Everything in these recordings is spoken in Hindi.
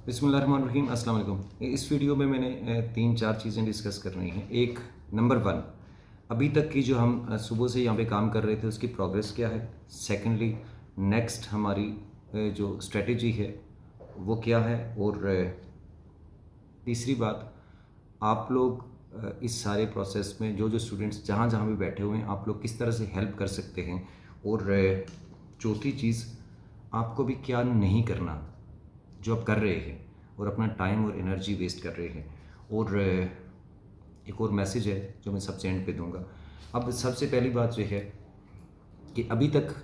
बिस्मिल्लाहिर्रहमानिर्रहीम, अस्सलाम वालेकुम। इस वीडियो में मैंने 3-4 चीज़ें डिस्कस करनी हैं। एक, नंबर 1, अभी तक की जो हम सुबह से यहाँ पे काम कर रहे थे उसकी प्रोग्रेस क्या है। सेकेंडली, नेक्स्ट हमारी जो स्ट्रेटजी है वो क्या है। और तीसरी बात, आप लोग इस सारे प्रोसेस में जो स्टूडेंट्स जहाँ जहाँ भी बैठे हुए हैं, आप लोग किस तरह से हेल्प कर सकते हैं। और चौथी चीज़, आपको भी क्या नहीं करना जो आप कर रहे हैं और अपना टाइम और एनर्जी वेस्ट कर रहे हैं। और एक और मैसेज है जो मैं सबसे एंड पे दूंगा। अब सबसे पहली बात जो है कि अभी तक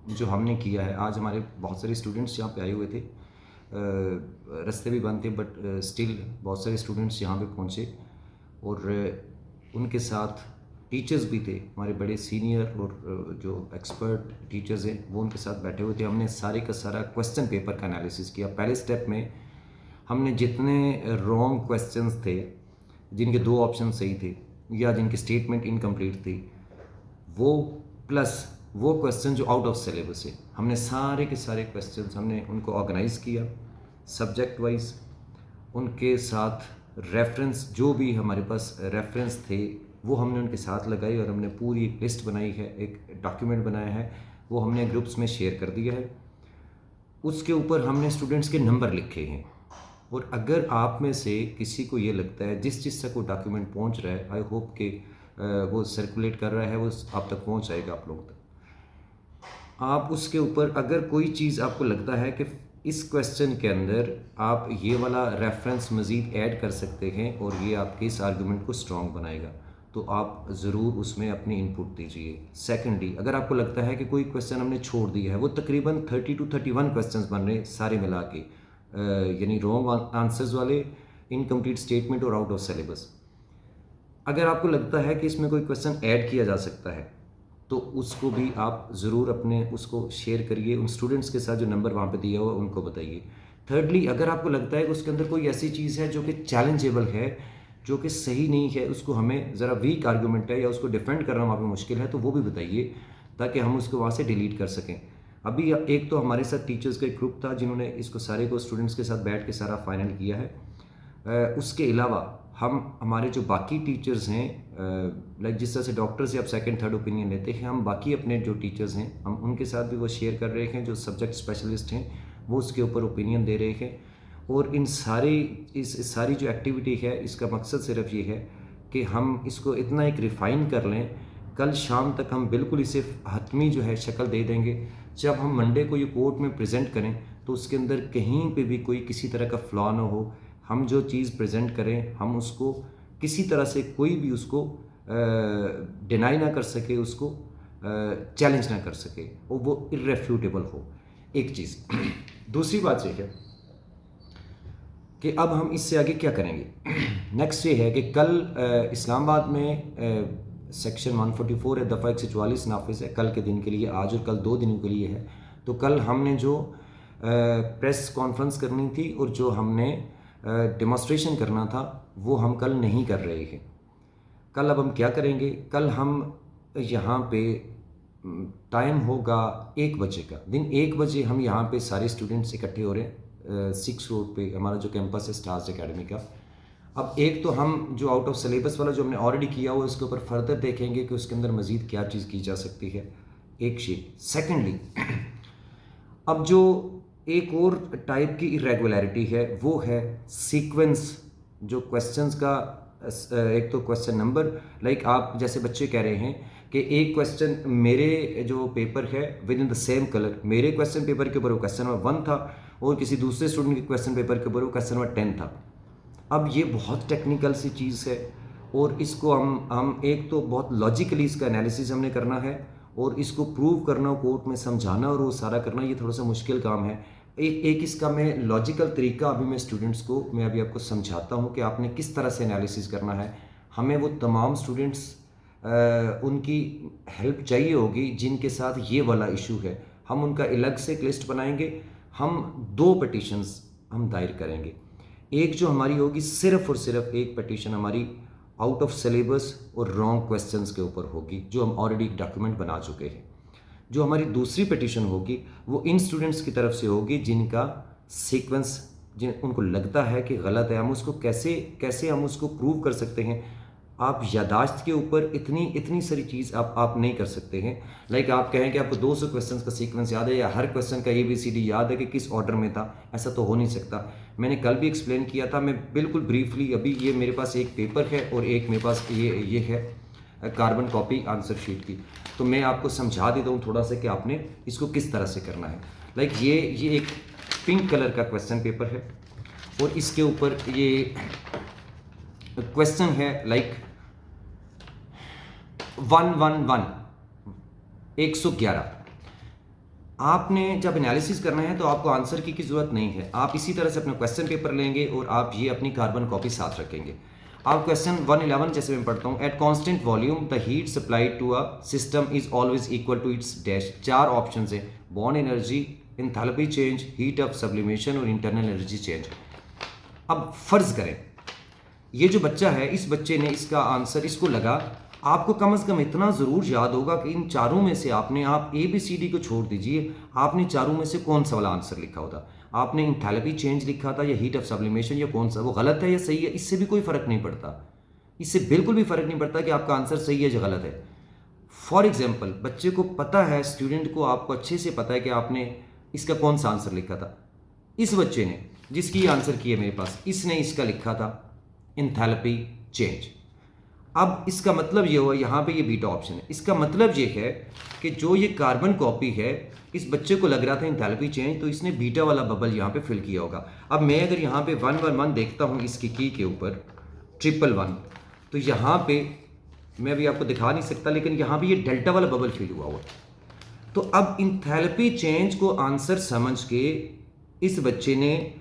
जो हमने किया है, आज हमारे बहुत सारे स्टूडेंट्स यहाँ पे आए हुए थे, रास्ते भी बंद थे बट स्टिल बहुत सारे स्टूडेंट्स यहाँ पे पहुँचे और उनके साथ टीचर्स भी थे, हमारे बड़े सीनियर और जो एक्सपर्ट टीचर्स हैं वो उनके साथ बैठे हुए थे। हमने सारे का सारा क्वेश्चन पेपर का एनालिसिस किया। पहले स्टेप में हमने जितने रॉन्ग क्वेश्चंस थे, जिनके 2 ऑप्शन सही थे या जिनकी स्टेटमेंट इनकम्प्लीट थी, वो प्लस वो क्वेश्चन जो आउट ऑफ सिलेबस है, हमने सारे के सारे क्वेश्चंस हमने उनको ऑर्गेनाइज किया सब्जेक्ट वाइज। उनके साथ रेफरेंस, जो भी हमारे पास रेफरेंस थे वो हमने उनके साथ लगाई और हमने पूरी एक लिस्ट बनाई है, एक डॉक्यूमेंट बनाया है, वो हमने ग्रुप्स में शेयर कर दिया है। उसके ऊपर हमने स्टूडेंट्स के नंबर लिखे हैं। और अगर आप में से किसी को ये लगता है जिस चीज़ तक वो डॉक्यूमेंट पहुंच रहा है, आई होप कि वो सर्कुलेट कर रहा है, वो आप तक पहुंच जाएगा आप लोगों तक। आप उसके ऊपर अगर कोई चीज़ आपको लगता है कि इस क्वेश्चन के अंदर आप ये वाला रेफरेंस मज़ीद ऐड कर सकते हैं और ये आपके इस आर्गूमेंट को स्ट्रॉन्ग बनाएगा, तो आप ज़रूर उसमें अपनी इनपुट दीजिए। सेकेंडली, अगर आपको लगता है कि कोई क्वेश्चन हमने छोड़ दिया है, वो तकरीबन 30 to 31 क्वेश्चन बन रहे सारे मिला के, यानी रॉन्ग आंसर्स वाले, इनकम्प्लीट स्टेटमेंट और आउट ऑफ सिलेबस। अगर आपको लगता है कि इसमें कोई क्वेश्चन ऐड किया जा सकता है तो उसको भी आप ज़रूर अपने उसको शेयर करिए उन स्टूडेंट्स के साथ जो नंबर वहाँ पे दिया हुआ उनको बताइए। थर्डली, अगर आपको लगता है कि उसके अंदर कोई ऐसी चीज़ है जो कि चैलेंजेबल है, जो कि सही नहीं है, उसको हमें ज़रा वीक आर्गूमेंट है या उसको डिफेंड करना वहाँ पे मुश्किल है, तो वो भी बताइए ताकि हम उसको वहाँ से डिलीट कर सकें। अभी एक तो हमारे साथ टीचर्स का एक ग्रुप था जिन्होंने इसको सारे को स्टूडेंट्स के साथ बैठ के सारा फाइनल किया है। उसके अलावा हमारे जो बाकी टीचर्स हैं, लाइक जिस तरह से डॉक्टर से आप सेकंड थर्ड ओपिनियन लेते हैं, हम बाकी अपने जो टीचर्स हैं हम उनके साथ भी वो शेयर कर रहे हैं। जो सब्जेक्ट स्पेशलिस्ट हैं वो उसके ऊपर ओपिनियन दे रहे हैं। और इस सारी जो एक्टिविटी है, इसका मकसद सिर्फ ये है कि हम इसको इतना एक रिफ़ाइन कर लें, कल शाम तक हम बिल्कुल इसे हतमी जो है शक्ल दे देंगे। जब हम मंडे को ये कोर्ट में प्रेजेंट करें तो उसके अंदर कहीं पे भी कोई किसी तरह का फ्लॉ ना हो। हम जो चीज़ प्रेजेंट करें हम उसको किसी तरह से कोई भी उसको डिनाई ना कर सके, उसको चैलेंज ना कर सके और वो इर्रेफ्यूटेबल हो। एक चीज़ दूसरी बात ये है कि अब हम इससे आगे क्या करेंगे। नेक्स्ट ये है कि कल इस्लामाबाद में सेक्शन 144 है, दफ़ा 144 नाफिज है कल के दिन के लिए, आज और कल 2 दिनों के लिए है। तो कल हमने जो प्रेस कॉन्फ्रेंस करनी थी और जो हमने डेमोस्ट्रेशन करना था वो हम कल नहीं कर रहे हैं। कल अब हम क्या करेंगे, कल हम यहाँ पे टाइम होगा 1 बजे का, दिन 1 बजे हम यहाँ पे सारे स्टूडेंट्स इकट्ठे हो रहे हैं 6 रोड पे, हमारा जो कैंपस है स्टार्स एकेडमी का। अब एक तो हम जो आउट ऑफ सिलेबस वाला जो हमने ऑलरेडी किया हुआ उसके ऊपर फर्दर देखेंगे कि उसके अंदर मज़ीद क्या चीज़ की जा सकती है, एक शीट। सेकेंडली, अब जो एक और टाइप की इरेगुलरिटी है वो है सीक्वेंस जो क्वेश्चंस का। एक तो क्वेश्चन नंबर, लाइक आप जैसे बच्चे कह रहे हैं कि एक क्वेश्चन मेरे जो पेपर है with in the same colour, मेरे क्वेश्चन पेपर के ऊपर वो क्वेश्चन नंबर 1 था और किसी दूसरे स्टूडेंट के क्वेश्चन पेपर के ऊपर वो क्वेश्चन नंबर 10 था। अब ये बहुत टेक्निकल सी चीज़ है और इसको हम एक तो बहुत लॉजिकली इसका एनालिसिस हमने करना है और इसको प्रूव करना, कोर्ट में समझाना और वो सारा करना, ये थोड़ा सा मुश्किल काम है। एक इसका मैं लॉजिकल तरीका अभी मैं स्टूडेंट्स को मैं अभी आपको समझाता हूँ कि आपने किस तरह से एनालिसिस करना है। हमें वो तमाम स्टूडेंट्स उनकी हेल्प चाहिए होगी जिनके साथ ये वाला इशू है। हम उनका अलग से एक लिस्ट बनाएंगे। हम 2 पटिशन्स हम दायर करेंगे। एक जो हमारी होगी सिर्फ और सिर्फ एक पटिशन हमारी आउट ऑफ सिलेबस और रॉन्ग क्वेश्चंस के ऊपर होगी, जो हम ऑलरेडी एक डॉक्यूमेंट बना चुके हैं। जो हमारी दूसरी पटिशन होगी वो इन स्टूडेंट्स की तरफ से होगी जिनका सीक्वेंस जिन उनको लगता है कि गलत है, हम उसको कैसे कैसे हम उसको प्रूव कर सकते हैं। आप यादाश्त के ऊपर इतनी सारी चीज़ आप नहीं कर सकते हैं। लाइक आप कहें कि आपको 200 क्वेश्चंस का सीक्वेंस याद है या हर क्वेश्चन का ABCD याद है कि किस ऑर्डर में था, ऐसा तो हो नहीं सकता। मैंने कल भी एक्सप्लेन किया था, मैं बिल्कुल ब्रीफली, अभी ये मेरे पास एक पेपर है और एक मेरे पास ये है कार्बन कॉपी आंसर शीट की, तो मैं आपको समझा देता हूँ थोड़ा सा कि आपने इसको किस तरह से करना है। लाइक ये एक पिंक कलर का क्वेश्चन पेपर है और इसके ऊपर ये क्वेश्चन है लाइक 111 आपने जब एनालिसिस करना है तो आपको आंसर की ज़रूरत नहीं है। आप इसी तरह से अपना क्वेश्चन पेपर लेंगे और आप ये अपनी कार्बन कॉपी साथ रखेंगे। आप क्वेश्चन 111 जैसे मैं पढ़ता हूँ, at constant volume the heat supplied to a system is always equal to its dash. 4 option है, बॉर्न energy, enthalpy change, heat of sublimation और इंटरनल एनर्जी चेंज। अब फर्ज करें ये जो बच्चा है, इस बच्चे ने इसका आंसर, इसको लगा, आपको कम से कम इतना ज़रूर याद होगा कि इन चारों में से आपने, आप ABCD को छोड़ दीजिए, आपने चारों में से कौन सा वाला आंसर लिखा होता। आपने इंथैल्पी चेंज लिखा था या हीट ऑफ सब्लिमेशन, या कौन सा, वो गलत है या सही है, इससे भी कोई फ़र्क नहीं पड़ता। इससे बिल्कुल भी फ़र्क नहीं पड़ता कि आपका आंसर सही है या गलत है। फॉर एग्जाम्पल, बच्चे को पता है, स्टूडेंट को, आपको अच्छे से पता है कि आपने इसका कौन सा आंसर लिखा था। इस बच्चे ने, जिसकी आंसर की है मेरे पास, इसने इसका लिखा था इंथैल्पी चेंज। अब इसका मतलब ये हुआ, यहाँ पे ये बीटा ऑप्शन है, इसका मतलब ये है कि जो ये कार्बन कॉपी है, इस बच्चे को लग रहा था इंथैल्पी चेंज, तो इसने बीटा वाला बबल यहाँ पे फिल किया होगा। अब मैं अगर यहाँ पे 111 देखता हूँ इसकी की के ऊपर 111, तो यहाँ पे मैं अभी आपको दिखा नहीं सकता, लेकिन यहाँ पे ये डेल्टा वाला बबल फिल हुआ हुआ। तो अब इंथैल्पी चेंज को आंसर समझ के इस बच्चे ने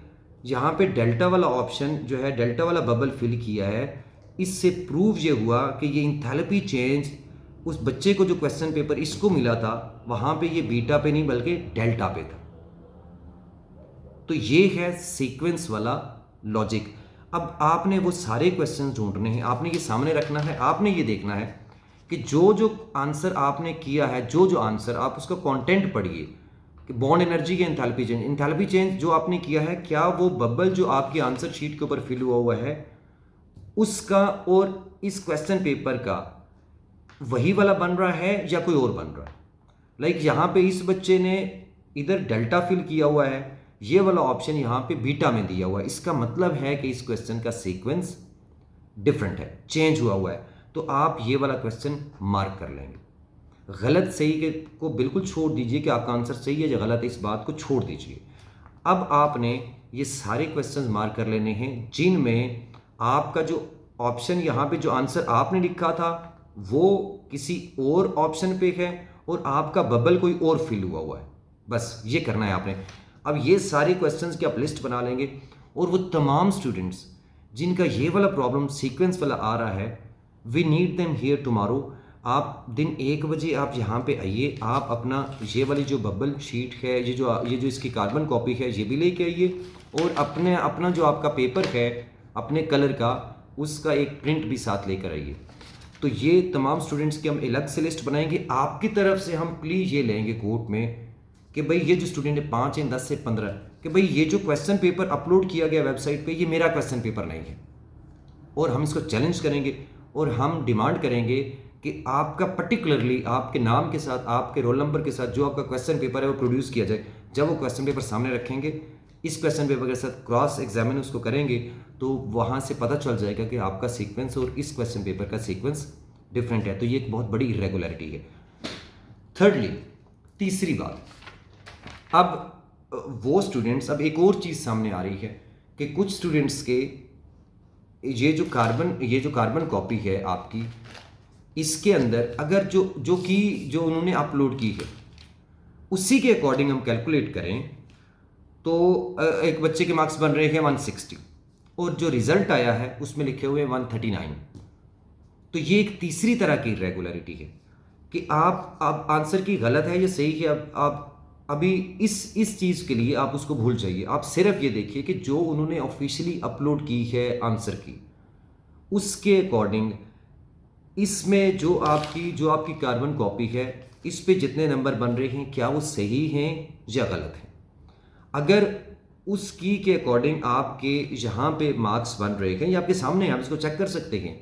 यहाँ पे डेल्टा वाला ऑप्शन जो है, डेल्टा वाला बबल फिल किया है। इससे प्रूव ये हुआ कि ये इंथैल्पी चेंज उस बच्चे को जो क्वेश्चन पेपर इसको मिला था, वहाँ पे ये बीटा पे नहीं बल्कि डेल्टा पे था। तो ये है सीक्वेंस वाला लॉजिक। अब आपने वो सारे क्वेश्चन ढूंढने हैं, आपने ये सामने रखना है, आपने ये देखना है कि जो जो आंसर आपने किया है, जो जो आंसर, आप उसका कंटेंट पढ़िए कि बॉन्ड एनर्जी के इंथैल्पी चेंज जो आपने किया है, क्या वो बबल जो आपकी आंसर शीट के ऊपर फिल हुआ है उसका और इस क्वेश्चन पेपर का वही वाला बन रहा है या कोई और बन रहा है। लाइक यहाँ पे इस बच्चे ने इधर डेल्टा फिल किया हुआ है, ये वाला ऑप्शन यहाँ पे बीटा में दिया हुआ है। इसका मतलब है कि इस क्वेश्चन का सीक्वेंस डिफरेंट है, चेंज हुआ है। तो आप ये वाला क्वेश्चन मार्क कर लेंगे। गलत सही के को बिल्कुल छोड़ दीजिए कि आपका आंसर सही है या गलत है, इस बात को छोड़ दीजिए। अब आपने ये सारे क्वेश्चंस मार्क कर लेने हैं जिनमें आपका जो ऑप्शन, यहाँ पे जो आंसर आपने लिखा था वो किसी और ऑप्शन पे है और आपका बबल कोई और फिल हुआ है। बस ये करना है आपने। अब ये सारे क्वेश्चंस की आप लिस्ट बना लेंगे और वो तमाम स्टूडेंट्स जिनका ये वाला प्रॉब्लम सीक्वेंस वाला आ रहा है, we need them here tomorrow. आप दिन 1 बजे आप यहाँ पे आइए, आप अपना ये वाली जो बबल शीट है, ये जो इसकी कार्बन कॉपी है, ये भी लेके आइए और अपना जो आपका पेपर है अपने कलर का, उसका एक प्रिंट भी साथ लेकर आइए। तो ये तमाम स्टूडेंट्स की हम अलग से लिस्ट बनाएंगे। आपकी तरफ से हम प्लीज़ ये लेंगे कोर्ट में कि भाई ये जो स्टूडेंट है 5 या 10 से 15, कि भाई ये जो क्वेश्चन पेपर अपलोड किया गया वेबसाइट पे, ये मेरा क्वेश्चन पेपर नहीं है। और हम इसको चैलेंज करेंगे और हम डिमांड करेंगे कि आपका पर्टिकुलरली आपके नाम के साथ, आपके रोल नंबर के साथ जो आपका क्वेश्चन पेपर है वो प्रोड्यूस किया जाए। जब वो क्वेश्चन पेपर सामने रखेंगे, इस क्वेश्चन पेपर के साथ क्रॉस एग्जामिन उसको करेंगे, तो वहाँ से पता चल जाएगा कि आपका सीक्वेंस और इस क्वेश्चन पेपर का सीक्वेंस डिफरेंट है। तो ये एक बहुत बड़ी इरेगुलरिटी है। थर्डली, तीसरी बात, अब वो स्टूडेंट्स, अब एक और चीज़ सामने आ रही है कि कुछ स्टूडेंट्स के ये जो कार्बन कॉपी है आपकी, इसके अंदर अगर जो उन्होंने अपलोड की है उसी के अकॉर्डिंग हम कैलकुलेट करें तो एक बच्चे के मार्क्स बन रहे हैं 160 और जो रिजल्ट आया है उसमें लिखे हुए 139। तो ये एक तीसरी तरह की इरेगुलरिटी है कि आप आंसर की गलत है या सही है। अब आप अभी इस चीज़ के लिए आप उसको भूल जाइए। आप सिर्फ ये देखिए कि जो उन्होंने ऑफिशियली अपलोड की है आंसर की, उसके अकॉर्डिंग इसमें जो आपकी कार्बन कॉपी है, इस पे जितने नंबर बन रहे हैं क्या वो सही हैं या गलत हैं। अगर उस की के अकॉर्डिंग आपके यहाँ पे मार्क्स बन रहे हैं, ये आपके सामने हैं, आप इसको चेक कर सकते हैं।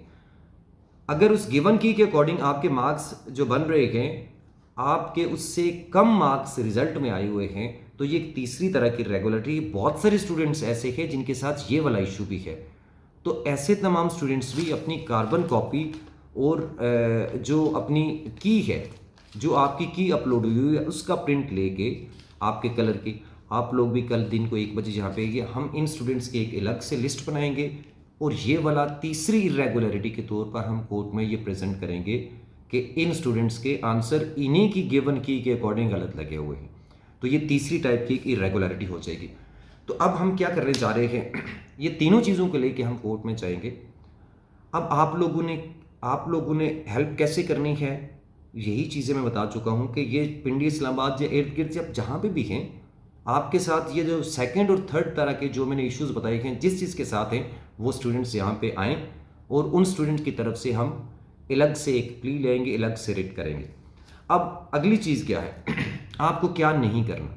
अगर उस गिवन की के अकॉर्डिंग आपके मार्क्स जो बन रहे हैं आपके उससे कम मार्क्स रिजल्ट में आए हुए हैं, तो ये एक तीसरी तरह की रेगुलरिटी। बहुत सारे स्टूडेंट्स ऐसे हैं जिनके साथ ये वाला इशू भी है। तो ऐसे तमाम स्टूडेंट्स भी अपनी कार्बन कॉपी और जो अपनी की है, जो आपकी की अपलोड हुई है, उसका प्रिंट लेके आपके कलर की, आप लोग भी कल दिन को 1 बजे जहाँ पे आइए, हम इन स्टूडेंट्स की एक अलग से लिस्ट बनाएंगे और ये वाला तीसरी इरेगुलरिटी के तौर पर हम कोर्ट में ये प्रेजेंट करेंगे कि इन स्टूडेंट्स के आंसर इन्हीं की गिवन की के अकॉर्डिंग गलत लगे हुए हैं। तो ये तीसरी टाइप की एक इरेगुलरिटी हो जाएगी। तो अब हम क्या करने जा रहे हैं, ये तीनों चीज़ों को लेके हम कोर्ट में जाएंगे। अब आप लोगों ने हेल्प कैसे करनी है, यही चीज़ें मैं बता चुका हूँ कि ये पिंडी इस्लामाबाद या इर्द गिर्द जब जहाँ पे भी हैं, आपके साथ ये जो सेकंड और थर्ड तरह के जो मैंने इश्यूज बताए हैं, जिस चीज़ के साथ हैं, वो स्टूडेंट्स यहाँ पे आएँ और उन स्टूडेंट की तरफ से हम अलग से एक प्ली लेंगे, अलग से रेट करेंगे। अब अगली चीज़ क्या है, आपको क्या नहीं करना।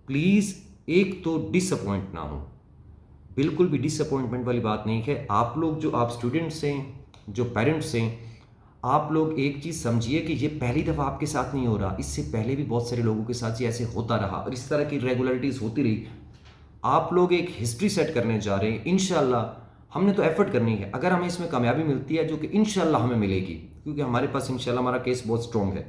प्लीज़ एक तो डिसअपॉइंट ना हो, बिल्कुल भी डिसअपॉइंटमेंट वाली बात नहीं है। आप लोग जो आप स्टूडेंट्स हैं, जो पेरेंट्स हैं, आप लोग एक चीज़ समझिए कि ये पहली दफ़ा आपके साथ नहीं हो रहा, इससे पहले भी बहुत सारे लोगों के साथ ये ऐसे होता रहा और इस तरह की रेगुलरिटीज़ होती रही। आप लोग एक हिस्ट्री सेट करने जा रहे हैं। इंशाल्लाह हमने तो एफर्ट करनी है, अगर हमें इसमें कामयाबी मिलती है, जो कि इंशाल्लाह हमें मिलेगी, क्योंकि हमारे पास इंशाल्लाह हमारा केस बहुत स्ट्रॉन्ग है,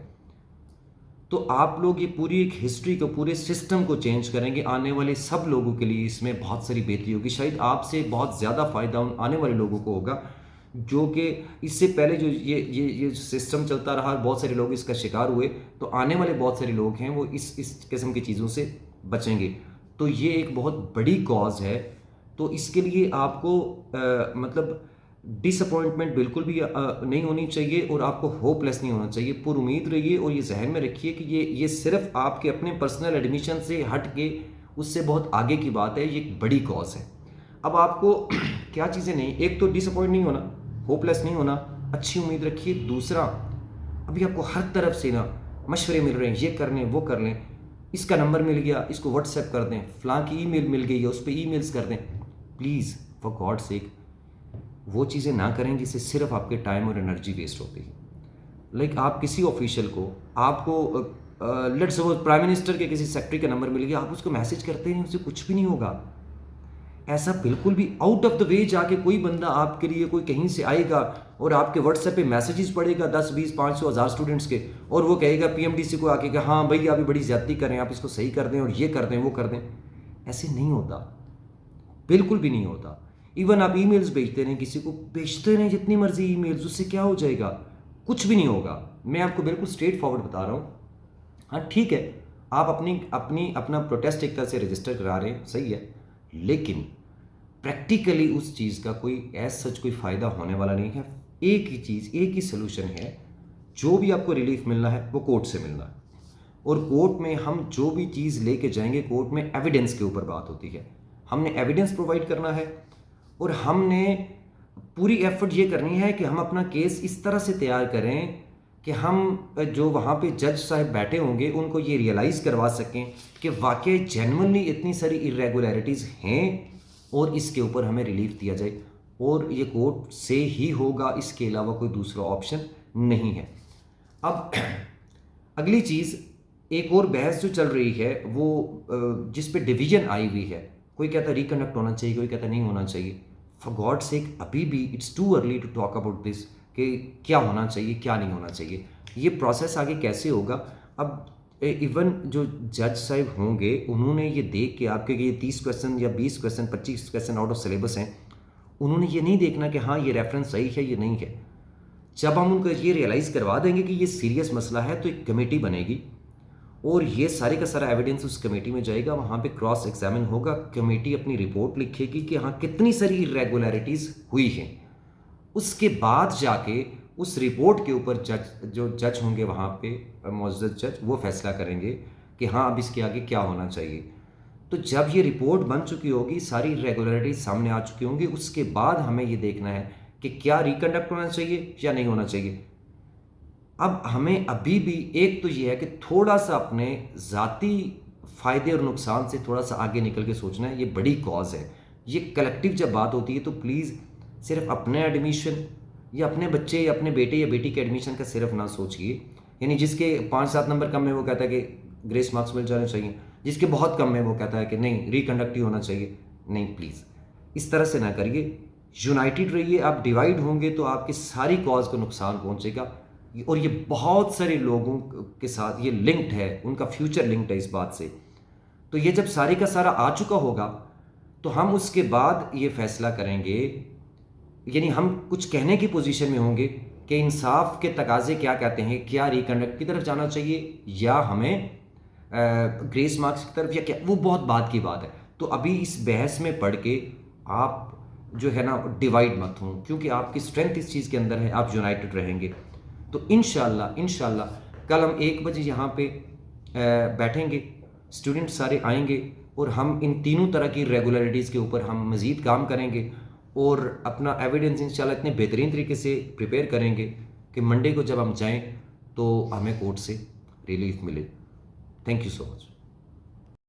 तो आप लोग ये पूरी एक हिस्ट्री को, पूरे सिस्टम को चेंज करेंगे। आने वाले सब लोगों के लिए इसमें बहुत सारी बेहतरी होगी। शायद आपसे बहुत ज़्यादा फ़ायदा उन आने वाले लोगों को होगा जो कि इससे पहले जो ये सिस्टम चलता रहा, बहुत सारे लोग इसका शिकार हुए, तो आने वाले बहुत सारे लोग हैं वो इस किस्म की चीज़ों से बचेंगे। तो ये एक बहुत बड़ी कॉज है। तो इसके लिए आपको मतलब डिसअपॉइंटमेंट बिल्कुल भी नहीं होनी चाहिए और आपको होपलेस नहीं होना चाहिए। पुरुमीद रहिए और ये जहन में रखिए कि ये सिर्फ आपके अपने पर्सनल एडमिशन से हट के उससे बहुत आगे की बात है, ये एक बड़ी कॉज है। अब आपको क्या चीज़ें नहीं, एक तो डिसअपॉइंट नहीं होना, होपलेस नहीं होना, अच्छी उम्मीद रखिए। दूसरा, अभी आपको हर तरफ से ना मशवरे मिल रहे हैं, ये कर लें, वो कर लें, इसका नंबर मिल गया, इसको व्हाट्सएप कर दें, फ़लाँ की ईमेल मिल गई है, उस पर ईमेल्स कर दें। प्लीज़ फॉर गॉड सेक वो चीज़ें ना करें जिससे सिर्फ आपके टाइम और एनर्जी वेस्ट होती है। लाइक आप किसी ऑफिशियल को, आपको लेट्स सपोज प्राइम मिनिस्टर के किसी सेक्रेटरी का नंबर मिल गया, आप उसको मैसेज करते हैं, उससे कुछ भी नहीं होगा। ऐसा बिल्कुल भी आउट ऑफ द वे जाके कोई बंदा आपके लिए कोई कहीं से आएगा और आपके व्हाट्सएप पे मैसेजेस पड़ेगा 10, 20, 500, 1000 स्टूडेंट्स के, और वो कहेगा पीएमडीसी को आके कि हाँ भाई आप बड़ी ज्यादती करें, आप इसको सही कर दें और ये कर दें, वो कर दें। ऐसे नहीं होता, बिल्कुल भी नहीं होता। इवन आप ईमेल्स भेजते रहें, किसी को भेजते रहें जितनी मर्जी ईमेल्स, उससे क्या हो जाएगा, कुछ भी नहीं होगा। मैं आपको बिल्कुल स्ट्रेट फॉरवर्ड बता रहा हूँ। हाँ ठीक है, आप अपना प्रोटेस्ट एक तरह से रजिस्टर करा रहे हैं, सही है, लेकिन प्रैक्टिकली उस चीज़ का कोई एज सच कोई फ़ायदा होने वाला नहीं है। एक ही चीज़, एक ही सोल्यूशन है, जो भी आपको रिलीफ मिलना है वो कोर्ट से मिलना है। और कोर्ट में हम जो भी चीज़ लेके जाएंगे, कोर्ट में एविडेंस के ऊपर बात होती है। हमने एविडेंस प्रोवाइड करना है और हमने पूरी एफर्ट ये करनी है कि हम अपना केस इस तरह से तैयार करें कि हम जो वहाँ पे जज साहब बैठे होंगे उनको ये रियलाइज़ करवा सकें कि वाकई जेन्युइनली इतनी सारी इरेगुलरिटीज़ हैं और इसके ऊपर हमें रिलीफ दिया जाए, और ये कोर्ट से ही होगा, इसके अलावा कोई दूसरा ऑप्शन नहीं है। अब अगली चीज़, एक और बहस जो चल रही है वो जिस पे डिवीजन आई हुई है, कोई कहता है रिकंडक्ट होना चाहिए, कोई कहता नहीं होना चाहिए। फॉर गॉड सेक अभी भी it's too early to talk about this कि क्या होना चाहिए, क्या नहीं होना चाहिए। ये प्रोसेस आगे कैसे होगा। अब इवन जो जज साहब होंगे उन्होंने ये देख के आपके ये 30 क्वेश्चन या 20 question 25 question out of syllabus हैं, उन्होंने ये नहीं देखना कि हाँ ये रेफरेंस सही है, ये नहीं है। जब हम उनको ये रियलाइज़ करवा देंगे कि ये सीरियस मसला है, तो एक कमेटी बनेगी और ये सारे का सारा एविडेंस उस कमेटी में जाएगा, वहाँ पे क्रॉस एग्जामिन होगा, कमेटी अपनी रिपोर्ट लिखेगी कि हाँ कितनी सारी इरेगुलरिटीज़ हुई हैं। उसके बाद जाके उस रिपोर्ट के ऊपर जो जज होंगे वहाँ पे मौजूद जज, वो फैसला करेंगे कि हाँ अब इसके आगे क्या होना चाहिए। तो जब ये रिपोर्ट बन चुकी होगी, सारी इरेगुलरिटीज सामने आ चुकी होंगी, उसके बाद हमें ये देखना है कि क्या रिकंडक्ट होना चाहिए या नहीं होना चाहिए। अब हमें अभी भी एक तो ये है कि थोड़ा सा अपने ज़ाती फ़ायदे और नुकसान से थोड़ा सा आगे निकल के सोचना है। ये बड़ी कॉज है। ये कलेक्टिव जब बात होती है तो प्लीज़ सिर्फ अपने एडमिशन या अपने बच्चे या अपने बेटे या बेटी के एडमिशन का सिर्फ ना सोचिए। यानी जिसके 5-7 नंबर कम है वो कहता है कि ग्रेस मार्क्स मिल जाने चाहिए, जिसके बहुत कम है वो कहता है कि नहीं रिकंडक्ट ही होना चाहिए। नहीं, प्लीज़ इस तरह से ना करिए। यूनाइटेड रहिए। आप डिवाइड होंगे तो आपकी सारी कॉज को नुकसान पहुंचेगा। और ये बहुत सारे लोगों के साथ ये लिंक्ड है, उनका फ्यूचर लिंक्ड है इस बात से। तो ये जब सारी का सारा आ चुका होगा तो हम उसके बाद ये फैसला करेंगे, यानी हम कुछ कहने की पोजीशन में होंगे कि इंसाफ के तकाजे क्या कहते हैं, क्या रिकंडक्ट की तरफ जाना चाहिए या हमें ग्रेस मार्क्स की तरफ, या क्या, वो बहुत बाद की बात है। तो अभी इस बहस में पढ़ के आप जो है ना डिवाइड मत हों, क्योंकि आपकी स्ट्रेंथ इस चीज़ के अंदर है, आप यूनाइटेड रहेंगे। तो इंशाल्लाह कल हम 1 बजे यहाँ पे बैठेंगे, स्टूडेंट सारे आएंगे और हम इन तीनों तरह की रेगुलरिटीज़ के ऊपर हम मज़ीद काम करेंगे और अपना एविडेंस इंशाल्लाह इतने बेहतरीन तरीके से प्रिपेयर करेंगे कि मंडे को जब हम जाएं तो हमें कोर्ट से रिलीफ मिले। Thank you so much.